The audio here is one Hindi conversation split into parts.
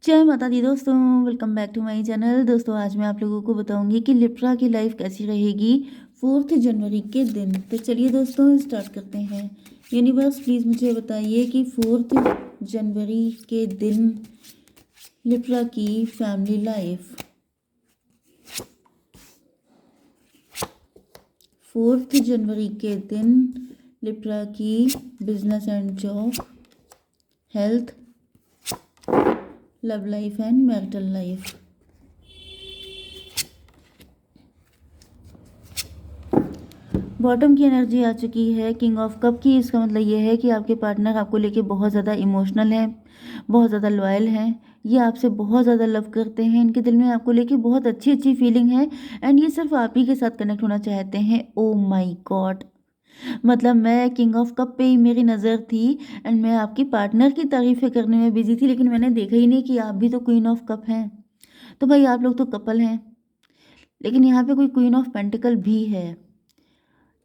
जय माता दी दोस्तों, welcome back to my channel. दोस्तों आज मैं आप लोगों को बताऊंगी कि लिब्रा की लाइफ कैसी रहेगी 4 जनवरी के दिन। तो चलिए दोस्तों स्टार्ट करते हैं। यूनिवर्स प्लीज़ मुझे बताइए कि 4 जनवरी के दिन लिब्रा की फैमिली लाइफ, 4 जनवरी के दिन लिब्रा की business and job, health, love life and marital life. Bottom की एनर्जी आ चुकी है किंग ऑफ कप की। इसका मतलब ये है कि आपके पार्टनर आपको लेके बहुत ज़्यादा इमोशनल हैं, बहुत ज़्यादा लॉयल हैं। ये आपसे बहुत ज़्यादा लव करते हैं। इनके दिल में आपको लेके बहुत अच्छी अच्छी फीलिंग है एंड ये सिर्फ आप ही के साथ कनेक्ट होना चाहते हैं। ओ माई गॉड, मतलब मैं किंग ऑफ कप पे ही मेरी नज़र थी एंड मैं आपकी पार्टनर की तारीफ़ें करने में बिजी थी, लेकिन मैंने देखा ही नहीं कि आप भी तो क्वीन ऑफ कप हैं। तो भाई आप लोग तो कपल हैं, लेकिन यहाँ पे कोई क्वीन ऑफ पेंटिकल भी है।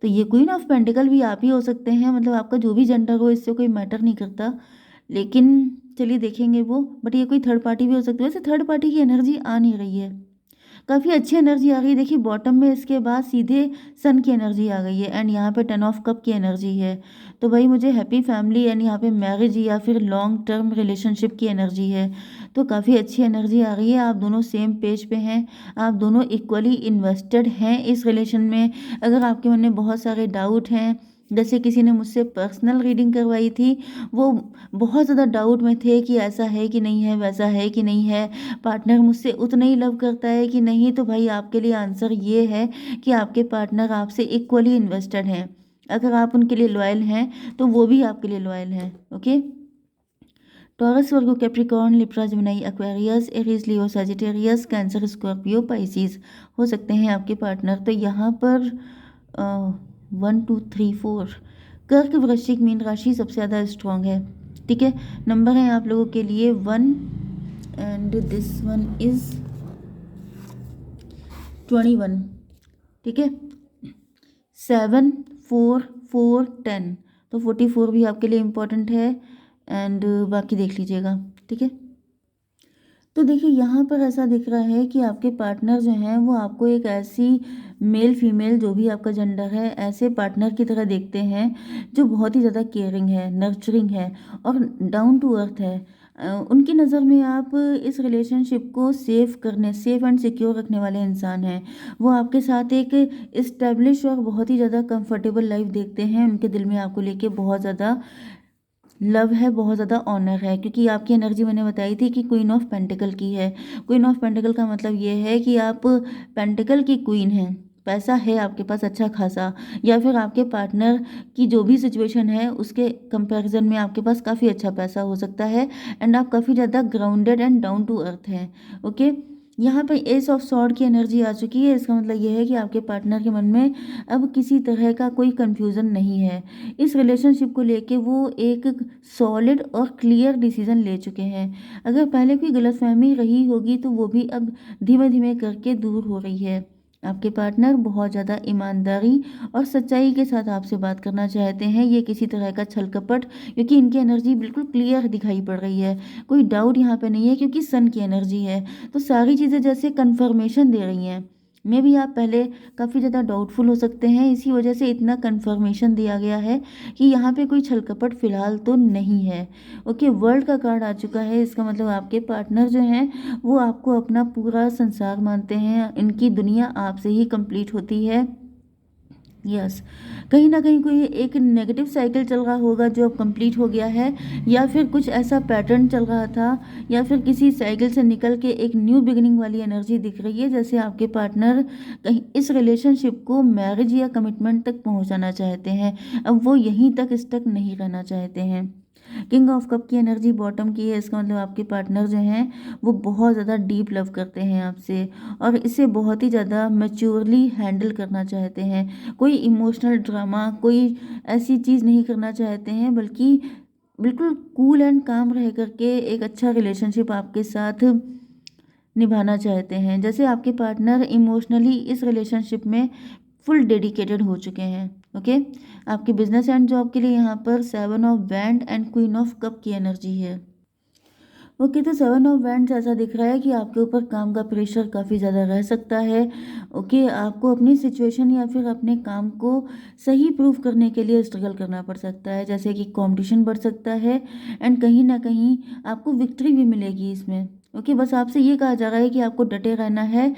तो ये क्वीन ऑफ पेंटिकल भी आप ही हो सकते हैं। मतलब आपका जो भी जेंडर हो इससे कोई मैटर नहीं करता, लेकिन चलिए देखेंगे वो। बट ये कोई थर्ड पार्टी भी हो सकती है। वैसे थर्ड पार्टी की एनर्जी आ नहीं रही है, काफ़ी अच्छी एनर्जी आ गई। देखिए बॉटम में इसके बाद सीधे सन की एनर्जी आ गई है एंड यहाँ पे 10 ऑफ कप की एनर्जी है। तो भाई मुझे हैप्पी फैमिली एंड यहाँ पे मैरिज या फिर लॉन्ग टर्म रिलेशनशिप की एनर्जी है। तो काफ़ी अच्छी एनर्जी आ रही है। आप दोनों सेम पेज पे हैं, आप दोनों इक्वली इन्वेस्टेड हैं इस रिलेशन में। अगर आपके मन में बहुत सारे डाउट हैं, जैसे किसी ने मुझसे पर्सनल रीडिंग करवाई थी, वो बहुत ज़्यादा डाउट में थे कि ऐसा है कि नहीं है, वैसा है कि नहीं है, पार्टनर मुझसे उतना ही लव करता है कि नहीं। तो भाई आपके लिए आंसर ये है कि आपके पार्टनर आपसे इक्वली इन्वेस्टेड हैं। अगर आप उनके लिए लॉयल हैं तो वो भी आपके लिए लॉयल हैं। Okay. Taurus, Virgo, Capricorn, Libra, Gemini, Aquarius, Aries, Leo, Sagittarius, Cancer, Scorpio, Pisces हो सकते हैं आपके पार्टनर। तो यहाँ पर 1 2 3 4 कर्क, वृश्चिक, मीन राशि सबसे ज़्यादा स्ट्रॉन्ग है। ठीक है, नंबर है आप लोगों के लिए 1 एंड दिस वन इज 21। ठीक है, 7 4 4 10, तो 44 भी आपके लिए इम्पोर्टेंट है एंड बाकी देख लीजिएगा। ठीक है, तो देखिए यहाँ पर ऐसा दिख रहा है कि आपके पार्टनर जो हैं वो आपको एक ऐसी मेल फीमेल जो भी आपका जेंडर है ऐसे पार्टनर की तरह देखते हैं जो बहुत ही ज़्यादा केयरिंग है, नर्चरिंग है और डाउन टू अर्थ है। उनकी नज़र में आप इस रिलेशनशिप को सेफ एंड सिक्योर रखने वाले इंसान हैं। वो आपके साथ एक इस्टेब्लिश और बहुत ही ज़्यादा कंफर्टेबल लाइफ देखते हैं। उनके दिल में आपको लेके बहुत ज़्यादा लव है, बहुत ज़्यादा ऑनर है, क्योंकि आपकी एनर्जी मैंने बताई थी कि क्वीन ऑफ पेंटिकल की है। क्वीन ऑफ पेंटिकल का मतलब ये है कि आप पेंटिकल की क्वीन हैं, पैसा है आपके पास अच्छा खासा, या फिर आपके पार्टनर की जो भी सिचुएशन है उसके कंपैरिजन में आपके पास काफ़ी अच्छा पैसा हो सकता है एंड आप काफ़ी ज़्यादा grounded and down to earth हैं। ओके, यहाँ पर एस ऑफ सॉर्ड की एनर्जी आ चुकी है। इसका मतलब ये है कि आपके पार्टनर के मन में अब किसी तरह का कोई कंफ्यूजन नहीं है। इस रिलेशनशिप को लेके वो एक सॉलिड और क्लियर डिसीजन ले चुके हैं। अगर पहले कोई गलतफहमी रही होगी तो वो भी अब धीमे धीमे करके दूर हो रही है। आपके पार्टनर बहुत ज़्यादा ईमानदारी और सच्चाई के साथ आपसे बात करना चाहते हैं। ये किसी तरह का छल कपट, क्योंकि इनकी एनर्जी बिल्कुल क्लियर दिखाई पड़ रही है, कोई डाउट यहाँ पे नहीं है, क्योंकि सन की एनर्जी है। तो सारी चीज़ें जैसे कंफर्मेशन दे रही हैं। मे भी आप पहले काफ़ी ज़्यादा डाउटफुल हो सकते हैं, इसी वजह से इतना कंफर्मेशन दिया गया है कि यहाँ पे कोई छल कपट फिलहाल तो नहीं है। ओके, वर्ल्ड का कार्ड आ चुका है। इसका मतलब आपके पार्टनर जो हैं वो आपको अपना पूरा संसार मानते हैं। इनकी दुनिया आपसे ही कंप्लीट होती है। यस, कहीं ना कहीं कोई एक नेगेटिव साइकिल चल रहा होगा जो अब कंप्लीट हो गया है, या फिर कुछ ऐसा पैटर्न चल रहा था, या फिर किसी साइकिल से निकल के एक न्यू बिगिनिंग वाली एनर्जी दिख रही है। जैसे आपके पार्टनर कहीं इस रिलेशनशिप को मैरिज या कमिटमेंट तक पहुंचाना चाहते हैं, अब वो यहीं तक स्टक नहीं रहना चाहते हैं। किंग ऑफ कप की एनर्जी बॉटम की है। इसका मतलब आपके पार्टनर जो हैं वो बहुत ज़्यादा डीप लव करते हैं आपसे और इसे बहुत ही ज़्यादा मैच्योरली हैंडल करना चाहते हैं। कोई इमोशनल ड्रामा, कोई ऐसी चीज़ नहीं करना चाहते हैं, बल्कि बिल्कुल कूल एंड काम रह करके एक अच्छा रिलेशनशिप आपके साथ निभाना चाहते हैं। जैसे आपके पार्टनर इमोशनली इस रिलेशनशिप में फुल डेडिकेटेड हो चुके हैं। ओके, आपके बिजनेस एंड जॉब के लिए यहाँ पर 7 of wand and queen of cup की एनर्जी है। ओके, तो 7 ऑफ वैंड्स ऐसा दिख रहा है कि आपके ऊपर काम का प्रेशर काफ़ी ज़्यादा रह सकता है। ओके, आपको अपनी सिचुएशन या फिर अपने काम को सही प्रूव करने के लिए स्ट्रगल करना पड़ सकता है, जैसे कि कंपटीशन बढ़ सकता है एंड कहीं ना कहीं आपको विक्ट्री भी मिलेगी इसमें। ओके, बस आपसे ये कहा जा रहा है कि आपको डटे रहना है।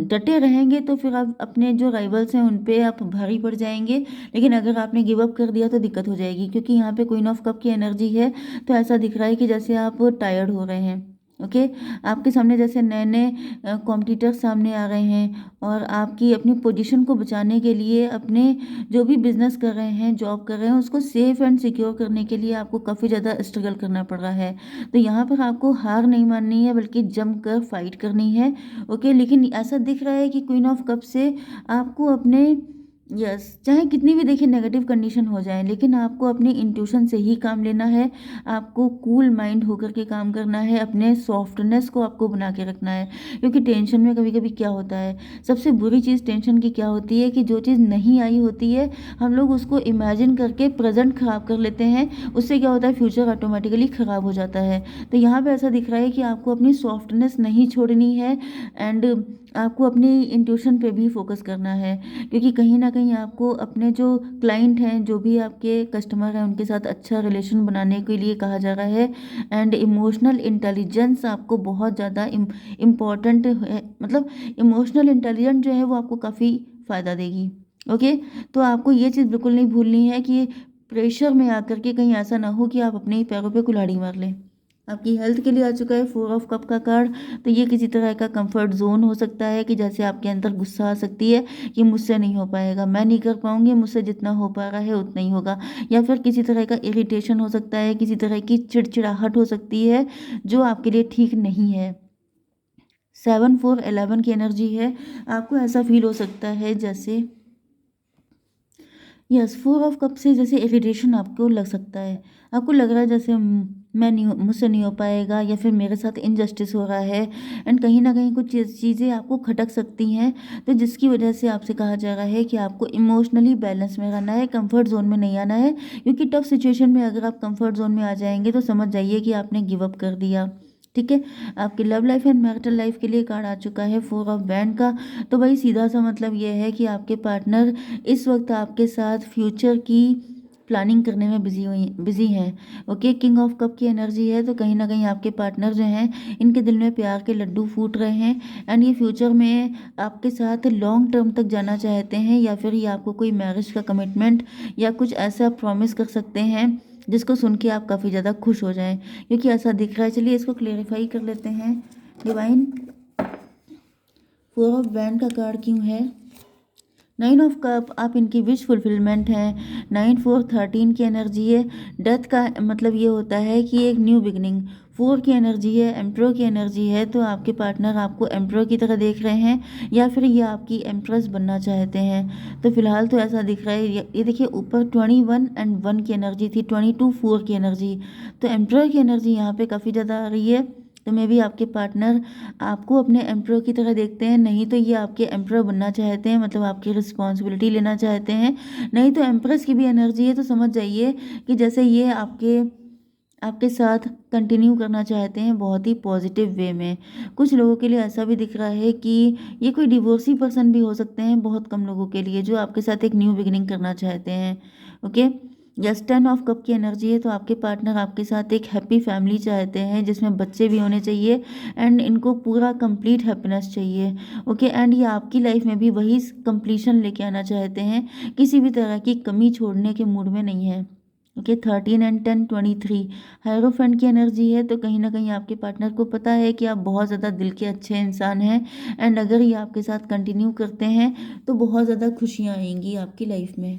डटे रहेंगे तो फिर आप अपने जो राइवल्स हैं उन पे आप भारी पड़ जाएंगे, लेकिन अगर आपने गिव अप कर दिया तो दिक्कत हो जाएगी, क्योंकि यहाँ पे क्वीन ऑफ कप की एनर्जी है। तो ऐसा दिख रहा है कि जैसे आप टायर्ड हो रहे हैं। ओके, आपके सामने जैसे नए नए कॉम्पिटिटर सामने आ रहे हैं और आपकी अपनी पोजीशन को बचाने के लिए अपने जो भी बिजनेस कर रहे हैं, जॉब कर रहे हैं, उसको सेफ एंड सिक्योर करने के लिए आपको काफ़ी ज़्यादा स्ट्रगल करना पड़ रहा है। तो यहाँ पर आपको हार नहीं माननी है, बल्कि जम कर फाइट करनी है। ओके, लेकिन ऐसा दिख रहा है कि क्वीन ऑफ कप से आपको अपने यस चाहे कितनी भी देखिए नेगेटिव कंडीशन हो जाए, लेकिन आपको अपनी इंट्यूशन से ही काम लेना है। आपको कूल माइंड होकर के काम करना है, अपने सॉफ्टनेस को आपको बना के रखना है। क्योंकि टेंशन में कभी कभी क्या होता है, सबसे बुरी चीज़ टेंशन की क्या होती है कि जो चीज़ नहीं आई होती है हम लोग उसको इमेजिन करके प्रेजेंट खराब कर लेते हैं। उससे क्या होता है, फ्यूचर ऑटोमेटिकली खराब हो जाता है। तो यहाँ पे ऐसा दिख रहा है कि आपको अपनी सॉफ्टनेस नहीं छोड़नी है एंड आपको अपनी इंट्यूशन पे भी फोकस करना है, क्योंकि कहीं ना कहीं आपको अपने जो क्लाइंट हैं, जो भी आपके कस्टमर हैं, उनके साथ अच्छा रिलेशन बनाने के लिए कहा जा रहा है। एंड इमोशनल इंटेलिजेंस आपको बहुत ज़्यादा इम्पॉर्टेंट है, मतलब इमोशनल इंटेलिजेंस जो है वो आपको काफ़ी फ़ायदा देगी। ओके, तो आपको ये चीज़ बिल्कुल नहीं भूलनी है कि प्रेशर में आकर के कहीं ऐसा ना हो कि आप अपने ही पैरों पे कुल्हाड़ी मार लें। आपकी हेल्थ के लिए आ चुका है 4 ऑफ कप का कार्ड। तो ये किसी तरह का कंफर्ट जोन हो सकता है कि जैसे आपके अंदर गुस्सा आ सकती है कि मुझसे नहीं हो पाएगा, मैं नहीं कर पाऊंगी, मुझसे जितना हो पा रहा है उतना ही होगा। या फिर किसी तरह का इरिटेशन हो सकता है, किसी तरह की चिड़चिड़ाहट हो सकती है जो आपके लिए ठीक नहीं है। 7 4 11 की एनर्जी है। आपको ऐसा फील हो सकता है जैसे यस 4 ऑफ कप से जैसे इरिटेशन आपको लग सकता है। आपको लग रहा है जैसे मैं नहीं मुझसे नहीं हो पाएगा, या फिर मेरे साथ इनजस्टिस हो रहा है एंड कहीं ना कहीं कुछ चीज़ें आपको खटक सकती हैं। तो जिसकी वजह से आपसे कहा जा रहा है कि आपको इमोशनली बैलेंस में रहना है, कंफर्ट जोन में नहीं आना है। क्योंकि टफ सिचुएशन में अगर आप कंफर्ट जोन में आ जाएंगे तो समझ जाइए कि आपने गिव अप कर दिया। ठीक है, आपकी love life and marital life के लिए कार्ड आ चुका है 4 ऑफ बैंड का। तो भाई सीधा सा मतलब ये है कि आपके पार्टनर इस वक्त आपके साथ फ्यूचर की प्लानिंग करने में बिजी हैं। ओके, किंग ऑफ कप की एनर्जी है। तो कहीं ना कहीं आपके पार्टनर जो हैं इनके दिल में प्यार के लड्डू फूट रहे हैं एंड ये फ्यूचर में आपके साथ लॉन्ग टर्म तक जाना चाहते हैं, या फिर ये आपको कोई मैरिज का कमिटमेंट या कुछ ऐसा प्रॉमिस कर सकते हैं जिसको सुन के आप काफ़ी ज़्यादा खुश हो जाएं, क्योंकि ऐसा दिख रहा है। चलिए इसको क्लेरिफाई कर लेते हैं। डिवाइन 4 ऑफ बैंड का कार्ड क्यों है? 9 ऑफ कप आप इनकी विश फुलफिलमेंट हैं। 9 4 13 की एनर्जी है। डेथ का मतलब ये होता है कि एक न्यू बिगनिंग। 4 की एनर्जी है, एम्प्रो की एनर्जी है। तो आपके पार्टनर आपको एम्प्रो की तरह देख रहे हैं या फिर ये आपकी एम्प्रेस बनना चाहते हैं। तो फिलहाल तो ऐसा दिख रहा है। ये देखिए ऊपर 21 एंड 1 की एनर्जी थी, 22 4 की एनर्जी। तो एम्प्रो की एनर्जी यहाँ पे काफ़ी ज़्यादा आ रही है। तो मे भी आपके पार्टनर आपको अपने एम्प्रो की तरह देखते हैं, नहीं तो ये आपके एम्प्रो बनना चाहते हैं, मतलब आपकी रिस्पॉन्सिबिलिटी लेना चाहते हैं। नहीं तो एम्प्रेस की भी एनर्जी है। तो समझ जाइए कि जैसे ये आपके आपके साथ कंटिन्यू करना चाहते हैं बहुत ही पॉजिटिव वे में। कुछ लोगों के लिए ऐसा भी दिख रहा है कि ये कोई डिवोर्सी पर्सन भी हो सकते हैं, बहुत कम लोगों के लिए, जो आपके साथ एक न्यू बिगिनिंग करना चाहते हैं। ओके, यस 10 ऑफ कप की एनर्जी है। तो आपके पार्टनर आपके साथ एक हैप्पी फैमिली चाहते हैं जिसमें बच्चे भी होने चाहिए एंड इनको पूरा कंप्लीट हैप्पीनेस चाहिए। ओके, एंड ये आपकी लाइफ में भी वही कंप्लीशन लेके आना चाहते हैं, किसी भी तरह की कमी छोड़ने के मूड में नहीं है। ओके, 13 एंड 10 23 हायरोफेंट की एनर्जी है। तो कहीं ना कहीं आपके पार्टनर को पता है कि आप बहुत ज़्यादा दिल के अच्छे इंसान हैं एंड अगर ये आपके साथ कंटिन्यू करते हैं तो बहुत ज़्यादा खुशियाँ आएंगी आपकी लाइफ में।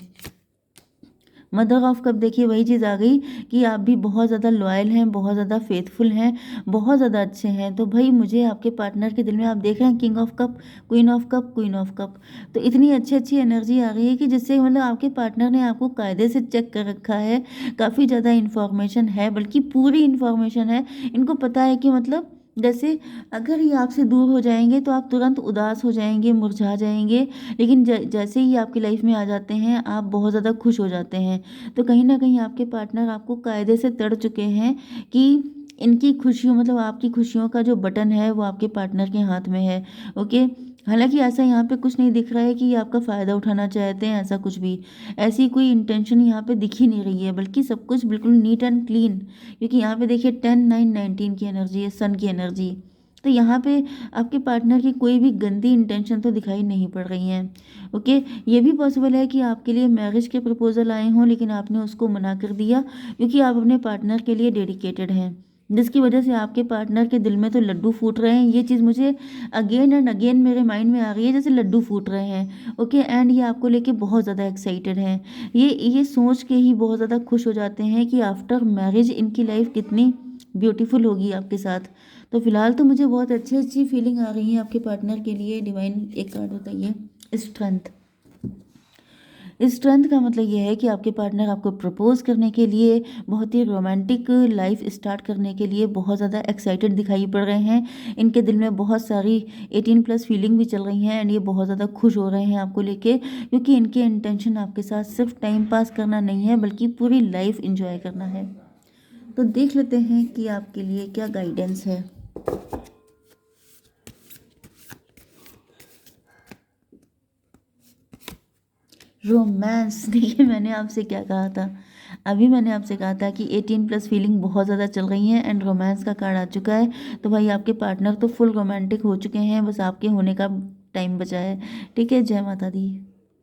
मदर ऑफ कप देखिए वही चीज़ आ गई कि आप भी बहुत ज़्यादा लॉयल हैं, बहुत ज़्यादा फेथफुल हैं, बहुत ज़्यादा अच्छे हैं। तो भाई मुझे आपके पार्टनर के दिल में आप देख रहे हैं king of cup, queen of cup, queen of cup. तो इतनी अच्छी अच्छी एनर्जी आ रही है कि जिससे मतलब आपके पार्टनर ने आपको कायदे से चेक कर रखा है। काफ़ी ज़्यादा इन्फॉर्मेशन है, बल्कि पूरी इन्फॉर्मेशन है। इनको पता है कि मतलब जैसे अगर ये आपसे दूर हो जाएंगे तो आप तुरंत उदास हो जाएंगे, मुरझा जाएंगे, लेकिन जैसे ही आपकी लाइफ में आ जाते हैं आप बहुत ज़्यादा खुश हो जाते हैं। तो कहीं ना कहीं आपके पार्टनर आपको कायदे से तड़ चुके हैं कि इनकी खुशियों मतलब आपकी खुशियों का जो बटन है वो आपके पार्टनर के हाथ में है। ओके, हालाँकि ऐसा यहाँ पे कुछ नहीं दिख रहा है कि ये आपका फ़ायदा उठाना चाहते हैं, ऐसा कुछ भी। ऐसी कोई इंटेंशन यहाँ पे दिख ही नहीं रही है, बल्कि सब कुछ बिल्कुल नीट एंड क्लीन, क्योंकि यहाँ पे देखिए 10, 9, 19 की एनर्जी है, सन की एनर्जी। तो यहाँ पे आपके पार्टनर की कोई भी गंदी इंटेंशन तो दिखाई नहीं पड़ रही हैं। ओके, ये भी पॉसिबल है कि आपके लिए मैरिज के प्रपोज़ल आए हों, लेकिन आपने उसको मना कर दिया क्योंकि आप अपने पार्टनर के लिए डेडिकेटेड हैं। जिसकी वजह से आपके पार्टनर के दिल में तो लड्डू फूट रहे हैं। ये चीज़ मुझे अगेन एंड अगेन मेरे माइंड में आ रही है, जैसे लड्डू फूट रहे हैं। ओके, एंड ये आपको लेके बहुत ज़्यादा एक्साइटेड हैं। ये सोच के ही बहुत ज़्यादा खुश हो जाते हैं कि आफ्टर मैरिज इनकी लाइफ कितनी ब्यूटीफुल होगी आपके साथ। तो फिलहाल तो मुझे बहुत अच्छी अच्छी फीलिंग आ रही है आपके पार्टनर के लिए। डिवाइन एक कार्ड बताइए। स्ट्रेंथ। स्ट्रेंथ का मतलब ये है कि आपके पार्टनर आपको प्रपोज करने के लिए, बहुत ही रोमांटिक लाइफ स्टार्ट करने के लिए बहुत ज़्यादा एक्साइटेड दिखाई पड़ रहे हैं। इनके दिल में बहुत सारी 18+ फीलिंग भी चल रही हैं, एंड ये बहुत ज़्यादा खुश हो रहे हैं आपको लेके, क्योंकि इनके इंटेंशन आपके साथ सिर्फ टाइम पास करना नहीं है, बल्कि पूरी लाइफ इंजॉय करना है। तो देख लेते हैं कि आपके लिए क्या गाइडेंस है। रोमांस। देखिए, मैंने आपसे क्या कहा था, अभी मैंने आपसे कहा था कि 18+ फीलिंग बहुत ज़्यादा चल रही हैं, एंड रोमांस का कार्ड आ चुका है। तो भाई आपके पार्टनर तो फुल रोमांटिक हो चुके हैं, बस आपके होने का टाइम बचा है। ठीक है, जय माता दी।